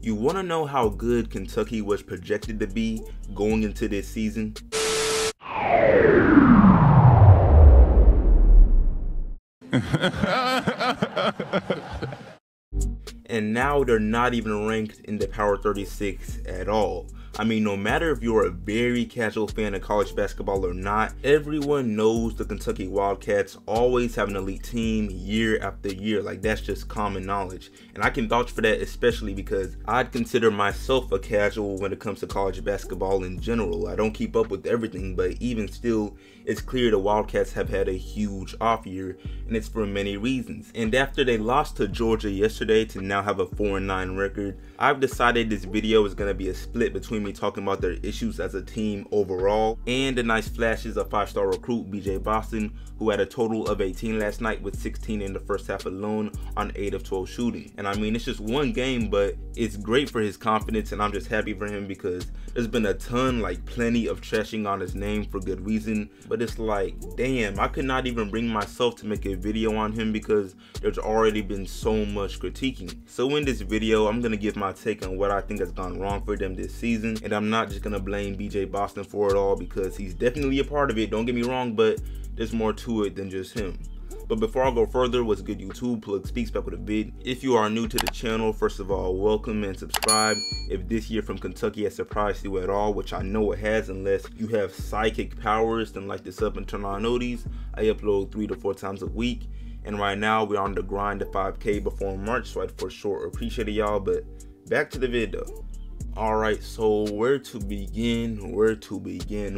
You want to know how good Kentucky was projected to be going into this season? And now they're not even ranked in the Power 36 at all. I mean, no matter if you're a very casual fan of college basketball or not, everyone knows the Kentucky Wildcats always have an elite team year after year. Like, that's just common knowledge. And I can vouch for that, especially because I'd consider myself a casual when it comes to college basketball in general. I don't keep up with everything, but even still, it's clear the Wildcats have had a huge off year, and it's for many reasons. And after they lost to Georgia yesterday to now have a 4-9 record, I've decided this video is going to be a split between me talking about their issues as a team overall and the nice flashes of 5-star recruit BJ Boston, who had a total of 18 last night with 16 in the first half alone on 8 of 12 shooting. And I mean, it's just one game, but it's great for his confidence, and I'm just happy for him because there's been a ton, like plenty of trashing on his name for good reason. But it's like, damn, I could not even bring myself to make a video on him because there's already been so much critiquing. So in this video, I'm gonna give my take on what I think has gone wrong for them this season, and I'm not just gonna blame BJ Boston for it all because he's definitely a part of it, don't get me wrong, but there's more to it than just him. But before I go further, what's good YouTube? Plug Speaks back with a vid. If you are new to the channel, first of all, welcome and subscribe. If this year from Kentucky has surprised you at all, which I know it has unless you have psychic powers, then like this up and turn on noties. I upload 3 to 4 times a week. And right now we're on the grind to 5K before March, so I'd for sure appreciate it, y'all. But back to the vid though. Alright, so where to begin?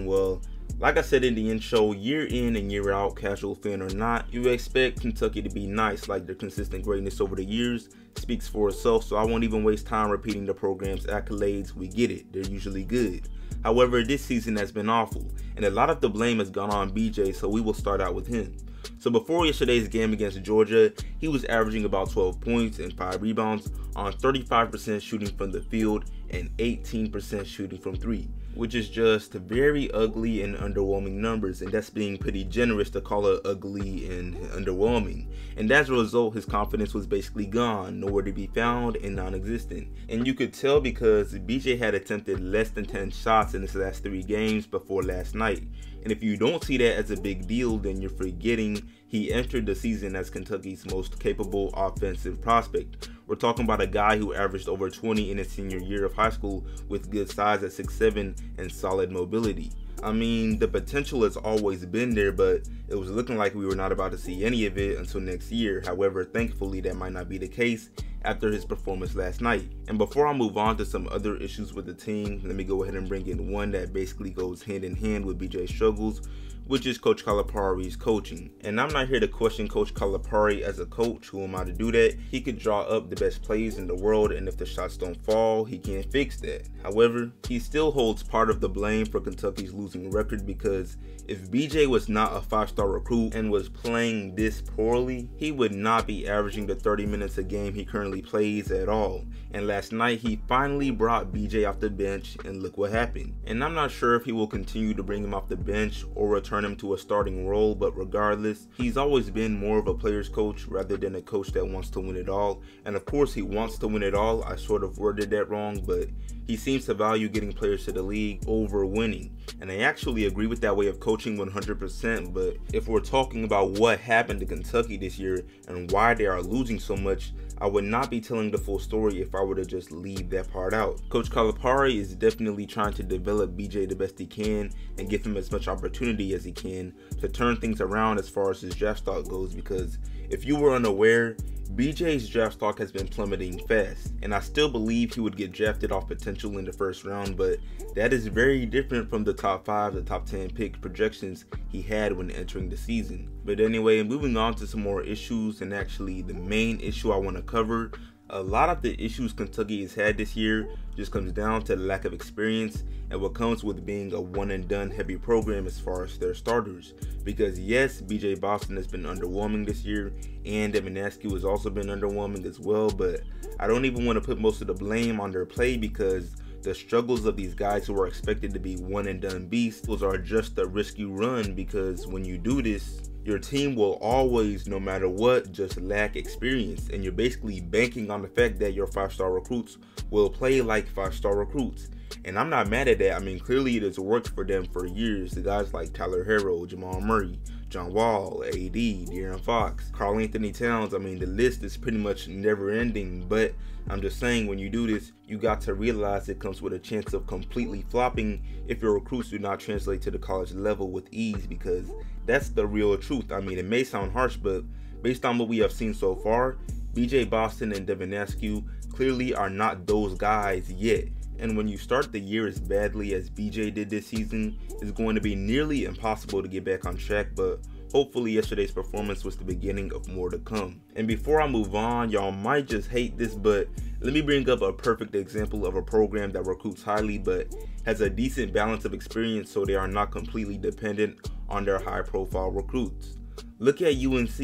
Well, like I said in the intro, year in and year out, casual fan or not, you expect Kentucky to be nice. Like, their consistent greatness over the years speaks for itself, so I won't even waste time repeating the program's accolades. We get it, they're usually good. However, this season has been awful, and a lot of the blame has gone on BJ, so we will start out with him. So before yesterday's game against Georgia, he was averaging about 12 points and 5 rebounds on 35% shooting from the field and 18% shooting from 3, which is just very ugly and underwhelming numbers, and that's being pretty generous to call it ugly and underwhelming. And as a result, his confidence was basically gone, nowhere to be found and non-existent. And you could tell because BJ had attempted less than 10 shots in his last 3 games before last night. And if you don't see that as a big deal, then you're forgetting he entered the season as Kentucky's most capable offensive prospect. We're talking about a guy who averaged over 20 in his senior year of high school with good size at 6'7" and solid mobility. I mean, the potential has always been there, but it was looking like we were not about to see any of it until next year. However, thankfully that might not be the case after his performance last night. And before I move on to some other issues with the team, let me go ahead and bring in one that basically goes hand in hand with BJ's struggles, which is Coach Calipari's coaching. And I'm not here to question Coach Calipari as a coach. Who am I to do that? He could draw up the best plays in the world, and if the shots don't fall, he can't fix that. However, he still holds part of the blame for Kentucky's losing record, because if BJ was not a 5-star recruit and was playing this poorly, he would not be averaging the 30 minutes a game he currently plays at all. And last night, he finally brought BJ off the bench, and look what happened. And I'm not sure if he will continue to bring him off the bench or return him to a starting role, but regardless, he's always been more of a player's coach rather than a coach that wants to win it all. And of course, he wants to win it all. I sort of worded that wrong, but he seems to value getting players to the league over winning. And I actually agree with that way of coaching 100%, but if we're talking about what happened to Kentucky this year and why they are losing so much, I would not be telling the full story if I were to just leave that part out. Coach Calipari is definitely trying to develop BJ the best he can and give him as much opportunity as he can to turn things around as far as his draft stock goes, because if you were unaware, BJ's draft stock has been plummeting fast, and I still believe he would get drafted off potential in the first round, but that is very different from the top 5 to top 10 pick projections he had when entering the season. But anyway, moving on to some more issues, and actually the main issue I want to cover. A lot of the issues Kentucky has had this year just comes down to the lack of experience and what comes with being a one and done heavy program as far as their starters. Because yes, BJ Boston has been underwhelming this year, and Ncaa has also been underwhelming as well, but I don't even want to put most of the blame on their play, because the struggles of these guys who are expected to be one and done beasts, those are just a risky run, because when you do this, your team will always, no matter what, just lack experience, and you're basically banking on the fact that your 5-star recruits will play like 5-star recruits. And I'm not mad at that. I mean, clearly it has worked for them for years. The guys like Tyler Herro, Jamal Murray, John Wall, AD, De'Aaron Fox, Karl Anthony Towns. I mean, the list is pretty much never ending, but I'm just saying, when you do this, you got to realize it comes with a chance of completely flopping if your recruits do not translate to the college level with ease, because that's the real truth. I mean, it may sound harsh, but based on what we have seen so far, BJ Boston and Devin Askew clearly are not those guys yet. And when you start the year as badly as BJ did this season, it's going to be nearly impossible to get back on track, but hopefully yesterday's performance was the beginning of more to come. And before I move on, y'all might just hate this, but let me bring up a perfect example of a program that recruits highly but has a decent balance of experience so they are not completely dependent on their high-profile recruits. Look at UNC.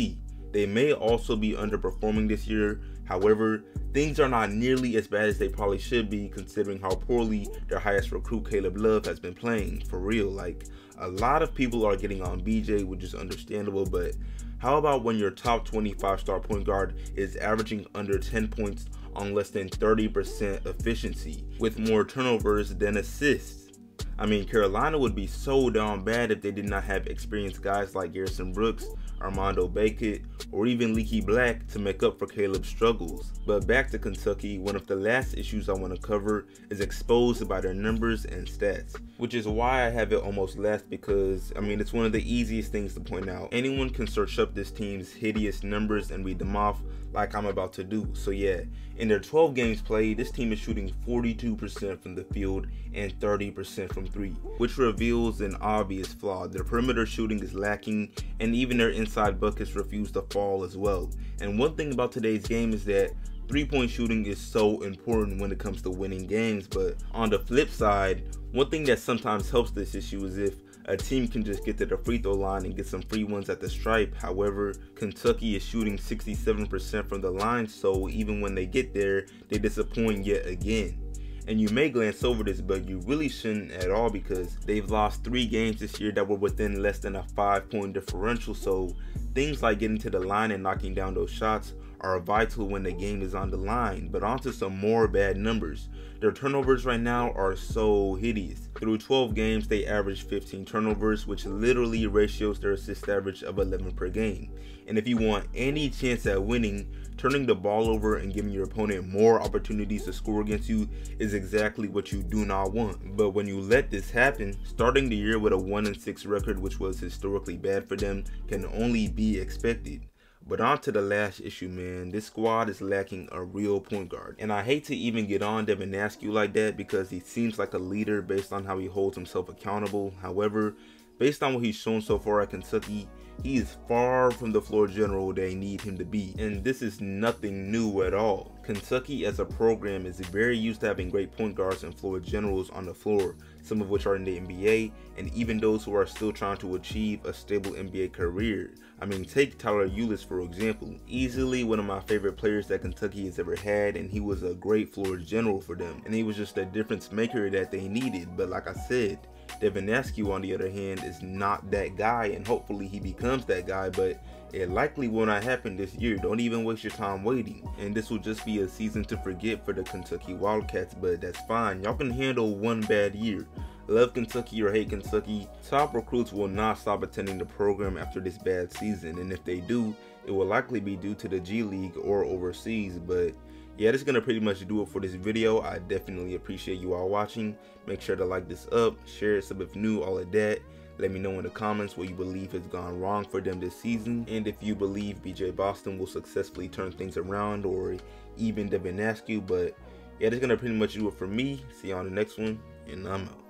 They may also be underperforming this year. However, things are not nearly as bad as they probably should be, considering how poorly their highest recruit, Caleb Love, has been playing. For real, like, a lot of people are getting on BJ, which is understandable, but how about when your top 25-star point guard is averaging under 10 points on less than 30% efficiency, with more turnovers than assists? I mean, Carolina would be so down bad if they did not have experienced guys like Garrison Brooks, Armando Beckett, or even Leaky Black to make up for Caleb's struggles. But back to Kentucky, one of the last issues I want to cover is exposed by their numbers and stats, which is why I have it almost last, because I mean, it's one of the easiest things to point out. Anyone can search up this team's hideous numbers and read them off like I'm about to do. So yeah, in their 12 games played, this team is shooting 42% from the field and 30% from 3, which reveals an obvious flaw. Their perimeter shooting is lacking, and even their inside buckets refuse to fall as well. And one thing about today's game is that 3-point shooting is so important when it comes to winning games, but on the flip side, one thing that sometimes helps this issue is if a team can just get to the free throw line and get some free ones at the stripe. However, Kentucky is shooting 67% from the line, so even when they get there, they disappoint yet again. And you may glance over this, but you really shouldn't at all, because they've lost 3 games this year that were within less than a 5-point differential, so things like getting to the line and knocking down those shots are vital when the game is on the line. But onto some more bad numbers. Their turnovers right now are so hideous. Through 12 games, they average 15 turnovers, which literally ratios their assist average of 11 per game. And if you want any chance at winning, turning the ball over and giving your opponent more opportunities to score against you is exactly what you do not want. But when you let this happen, starting the year with a 1-6 record, which was historically bad for them, can only be expected. But on to the last issue, man. This squad is lacking a real point guard. And I hate to even get on Devin Askew like that, because he seems like a leader based on how he holds himself accountable. However, based on what he's shown so far at Kentucky, he is far from the floor general they need him to be. And this is nothing new at all. Kentucky as a program is very used to having great point guards and floor generals on the floor, some of which are in the NBA, and even those who are still trying to achieve a stable NBA career. I mean, take Tyler Ulis for example. Easily one of my favorite players that Kentucky has ever had, and he was a great floor general for them. And he was just a difference maker that they needed. But like I said, Devin Askew, on the other hand, is not that guy, and hopefully he becomes that guy, but it likely will not happen this year. Don't even waste your time waiting. And this will just be a season to forget for the Kentucky Wildcats, but that's fine. Y'all can handle one bad year. Love Kentucky or hate Kentucky, top recruits will not stop attending the program after this bad season, and if they do, it will likely be due to the G League or overseas. But yeah, that's gonna pretty much do it for this video. I definitely appreciate you all watching. Make sure to like this up, share it, sub if new, all of that. Let me know in the comments what you believe has gone wrong for them this season, and if you believe BJ Boston will successfully turn things around, or even Devin Askew. But yeah, that's gonna pretty much do it for me. See you on the next one, and I'm out.